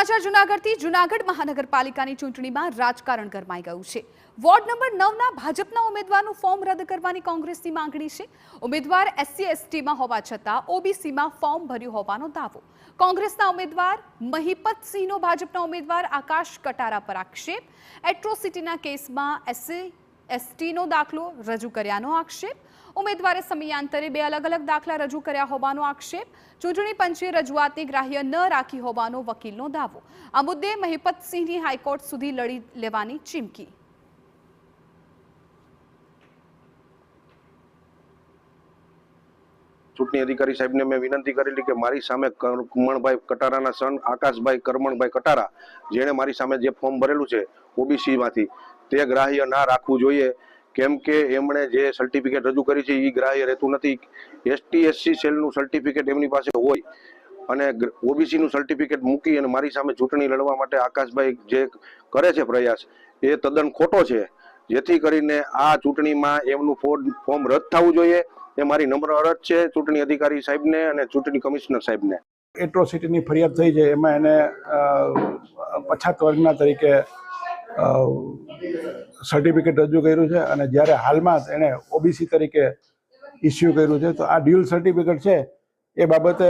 સમાચાર જૂનાગઢથી જૂનાગઢ મહાનગરપાલિકાની ચૂંટણીમાં રાજકારણ ગરમાઈ ગયું છે। વોર્ડ નંબર 9ના ભાજપના ઉમેદવારનું ફોર્મ રદ કરવાની કોંગ્રેસની માંગણી છે। ઉમેદવાર SC/STમાં હોવા છતાં OBCમાં ફોર્મ ભર્યું હોવાનો દાવો। કોંગ્રેસના ઉમેદવાર મહિપતસિંહનો ભાજપના ઉમેદવાર આકાશ કટારા પર આક્ષેપ। એટ્રોસિટીના કેસમાં SC/STનો દાખલો રજૂ કર્યાનો આક્ષેપ। ઉમેદવારે સમયાંતરે બે અલગ અલગ દાખલા રજૂ કર્યા હોવાનો આક્ષેપ। ચૂંટણી પંચે રજૂઆતને ગ્રાહ્ય ન રાખી હોવાનો વકીલનો દાવો। આ મુદ્દે મહિપતસિંહની હાઈકોર્ટ સુધી લડી લેવાની ચીમકી। ચૂંટણી અધિકારી સાહેબને મેં વિનંતી કરેલી કે મારી સામે કુમણભાઈ કટારાના સન આકાશભાઈ કરમણભાઈ કટારા જેણે મારી સામે જે ફોર્મ ભરેલું છે OBCમાંથી તે ગ્રાહ્ય ના રાખવું જોઈએ, કેમ કે એમણે જે સર્ટિફિકેટ રજૂ કરી છે એ ગ્રાહ્ય રહેતું નથી। ST/SC સેલનું સર્ટિફિકેટ એમની પાસે હોય અને OBCનું સર્ટિફિકેટ મૂકી અને મારી સામે ચૂંટણી લડવા માટે આકાશભાઈ જે કરે છે પ્રયાસ એ તદ્દન ખોટો છે। જેથી કરીને આ ચૂંટણીમાં એમનું ફોર્મ રદ થવું જોઈએ એ મારી નમ્ર અરજ છે ચૂંટણી અધિકારી સાહેબને અને ચૂંટણી કમિશનર સાહેબને। એટ્રોસિટીની ફરિયાદ થઈ છે, એમાં એને પછાત વર્ગના તરીકે સર્ટિફિકેટ રજૂ કર્યું છે અને જ્યારે હાલમાં એણે OBC તરીકે ઇસ્યુ કર્યું છે, તો આ ડ્યુઅલ સર્ટિફિકેટ છે એ બાબતે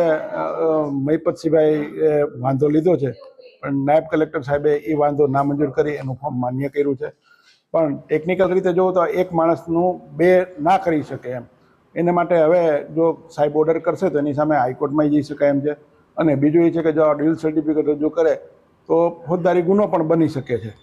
મહિપતસિંહભાઈએ વાંધો લીધો છે, પણ નાયબ કલેક્ટર સાહેબે એ વાંધો નામંજૂર કરી એનું ફોર્મ માન્ય કર્યું છે। પણ ટેકનિકલ રીતે જોવું તો એક માણસનું બે ના કરી શકે એમ, એના માટે હવે જો સાહેબ ઓર્ડર કરશે તો એની સામે હાઈકોર્ટમાં જઈ શકાય એમ છે। અને બીજું એ છે કે જો આ ડ્યુઅલ સર્ટિફિકેટ રજૂ કરે તો ફોજદારી ગુનો પણ બની શકે છે।